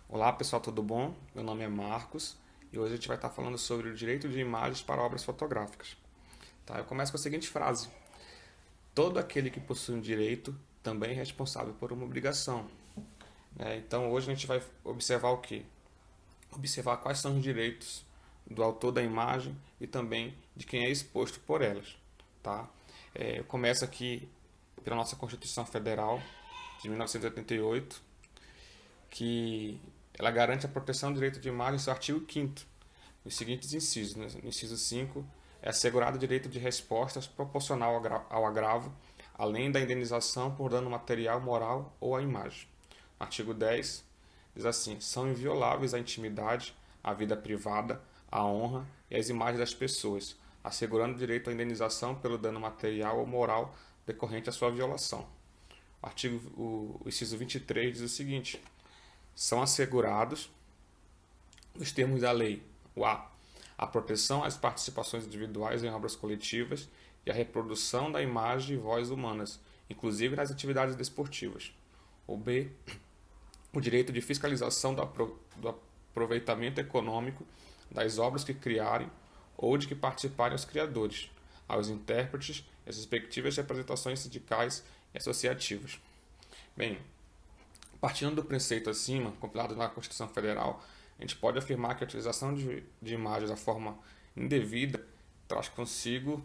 Olá pessoal, tudo bom? Meu nome é Marcos e hoje a gente vai estar falando sobre o direito de imagens para obras fotográficas. Tá? Eu começo com a seguinte frase: todo aquele que possui um direito também é responsável por uma obrigação. Então hoje a gente vai observar o quê? Observar quais são os direitos do autor da imagem e também de quem é exposto por elas. Tá? Eu começo aqui pela nossa Constituição Federal de 1988, que ela garante a proteção do direito de imagem em seu artigo 5º, nos seguintes incisos. Né? No inciso 5, é assegurado o direito de respostas proporcional ao agravo, além da indenização por dano material, moral ou à imagem. No artigo 10, diz assim: são invioláveis a intimidade, a vida privada, a honra e as imagens das pessoas, assegurando o direito à indenização pelo dano material ou moral decorrente da sua violação. O inciso 23 diz o seguinte: são assegurados, nos termos da lei, a proteção às participações individuais em obras coletivas e a reprodução da imagem e voz humanas, inclusive nas atividades desportivas. O B, o direito de fiscalização do aproveitamento econômico das obras que criarem ou de que participarem os criadores, aos intérpretes e às respectivas representações sindicais e associativas. Bem, partindo do preceito acima, compilado na Constituição Federal, a gente pode afirmar que a utilização de imagens da forma indevida traz consigo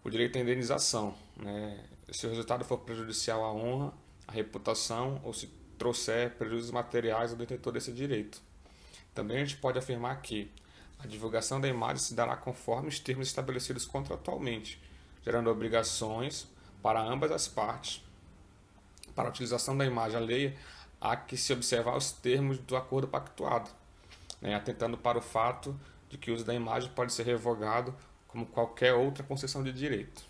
o direito à indenização, né? Se o resultado for prejudicial à honra, à reputação ou se trouxer prejuízos materiais ao detentor desse direito. Também a gente pode afirmar que a divulgação da imagem se dará conforme os termos estabelecidos contratualmente, gerando obrigações para ambas as partes. Para a utilização da imagem alheia, há que se observar os termos do acordo pactuado, né, atentando para o fato de que o uso da imagem pode ser revogado como qualquer outra concessão de direito.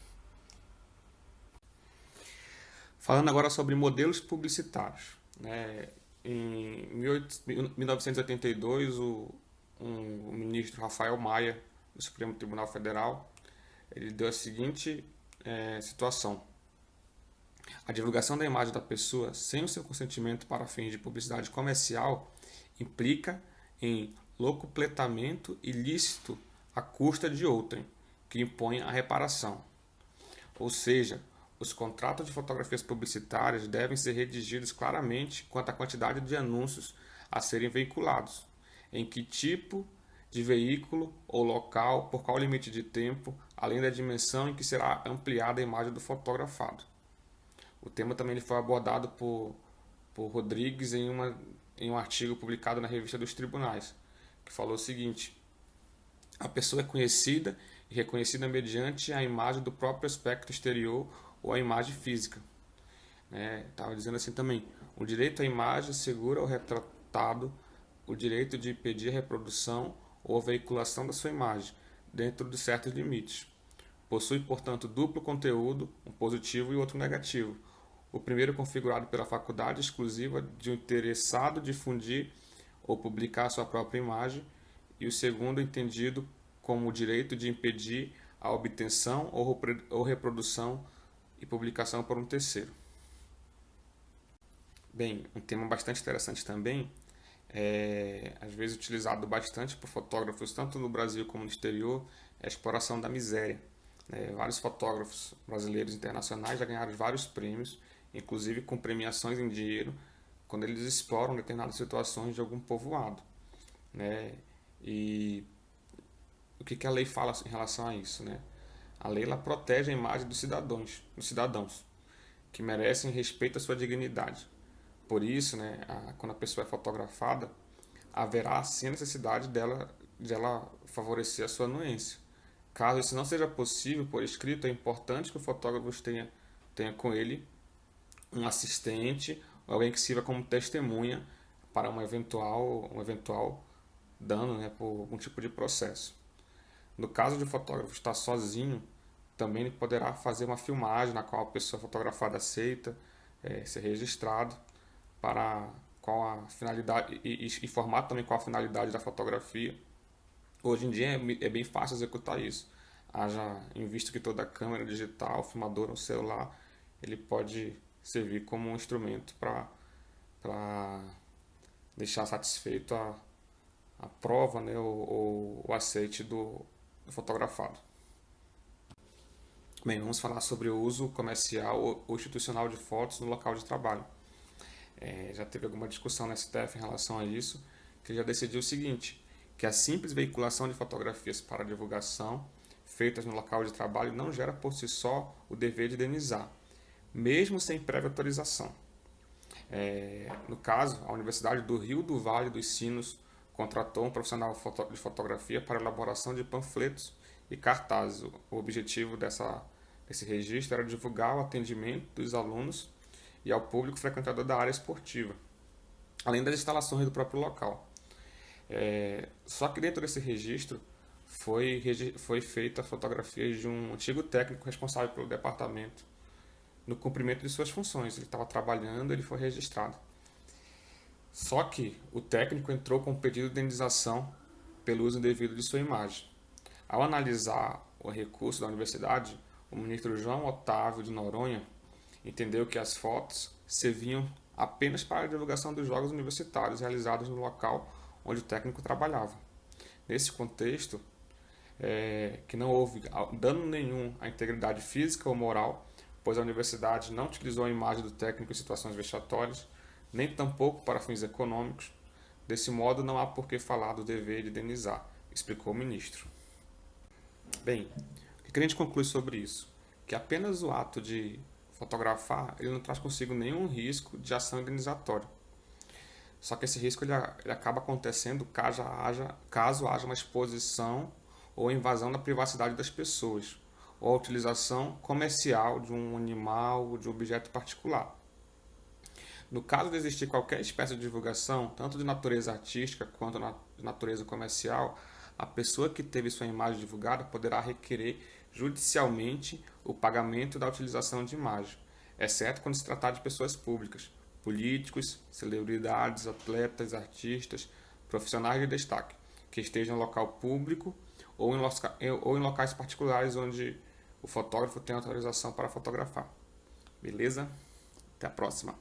Falando agora sobre modelos publicitários. Né, em 1982, o ministro Rafael Maia, do Supremo Tribunal Federal, ele deu a seguinte situação: a divulgação da imagem da pessoa sem o seu consentimento para fins de publicidade comercial implica em locupletamento ilícito à custa de outrem, que impõe a reparação. Ou seja, os contratos de fotografias publicitárias devem ser redigidos claramente quanto à quantidade de anúncios a serem veiculados, em que tipo de veículo ou local, por qual limite de tempo, além da dimensão em que será ampliada a imagem do fotografado. O tema também foi abordado por Rodrigues em um artigo publicado na Revista dos Tribunais, que falou o seguinte: a pessoa é conhecida e reconhecida mediante a imagem do próprio aspecto exterior ou a imagem física. Estava dizendo assim também: o direito à imagem assegura ao retratado o direito de impedir a reprodução ou a veiculação da sua imagem, dentro de certos limites. Possui, portanto, duplo conteúdo, um positivo e outro negativo. O primeiro configurado pela faculdade exclusiva de um interessado difundir ou publicar sua própria imagem, e o segundo entendido como o direito de impedir a obtenção ou reprodução e publicação por um terceiro. Bem, um tema bastante interessante também, às vezes utilizado bastante por fotógrafos, tanto no Brasil como no exterior, é a exploração da miséria. Vários fotógrafos brasileiros e internacionais já ganharam vários prêmios, inclusive com premiações em dinheiro, quando eles exploram determinadas situações de algum povoado. Né? E o que a lei fala em relação a isso? Né? A lei ela protege a imagem dos cidadãos, que merecem respeito à sua dignidade. Por isso, né, quando a pessoa é fotografada, haverá assim a necessidade de ela favorecer a sua anuência. Caso isso não seja possível por escrito, é importante que o fotógrafo tenha com ele um assistente ou alguém que sirva como testemunha para um eventual dano, né, por algum tipo de processo. No caso de o fotógrafo estar sozinho, também ele poderá fazer uma filmagem na qual a pessoa fotografada aceita ser registrado para qual a finalidade e informar também qual a finalidade da fotografia. Hoje em dia é bem fácil executar isso. Haja em vista que toda câmera digital, filmador ou celular, ele pode servir como um instrumento para deixar satisfeito a prova, né, o aceite do fotografado. Bem, vamos falar sobre o uso comercial ou institucional de fotos no local de trabalho. Já teve alguma discussão na STF em relação a isso, que já decidiu o seguinte, que a simples veiculação de fotografias para divulgação feitas no local de trabalho não gera por si só o dever de indenizar, mesmo sem prévia autorização. No caso, a Universidade do Rio do Vale dos Sinos contratou um profissional de fotografia para a elaboração de panfletos e cartazes. O objetivo desse registro era divulgar o atendimento dos alunos e ao público frequentador da área esportiva, além das instalações do próprio local. Só que dentro desse registro foi feita fotografias de um antigo técnico responsável pelo departamento no cumprimento de suas funções. Ele estava trabalhando, ele foi registrado. Só que o técnico entrou com um pedido de indenização pelo uso indevido de sua imagem. Ao analisar o recurso da universidade, o ministro João Otávio de Noronha entendeu que as fotos serviam apenas para a divulgação dos jogos universitários realizados no local onde o técnico trabalhava. Nesse contexto, que não houve dano nenhum à integridade física ou moral, pois a universidade não utilizou a imagem do técnico em situações vexatórias, nem tampouco para fins econômicos. Desse modo, não há por que falar do dever de indenizar, explicou o ministro. Bem, o que a gente conclui sobre isso? Que apenas o ato de fotografar ele não traz consigo nenhum risco de ação indenizatória. Só que esse risco ele acaba acontecendo caso haja uma exposição ou invasão da privacidade das pessoas, ou a utilização comercial de um animal ou de um objeto particular. No caso de existir qualquer espécie de divulgação, tanto de natureza artística quanto de natureza comercial, a pessoa que teve sua imagem divulgada poderá requerer judicialmente o pagamento da utilização de imagem, exceto quando se tratar de pessoas públicas, políticos, celebridades, atletas, artistas, profissionais de destaque, que estejam em local público ou em locais particulares onde o fotógrafo tem autorização para fotografar. Beleza? Até a próxima.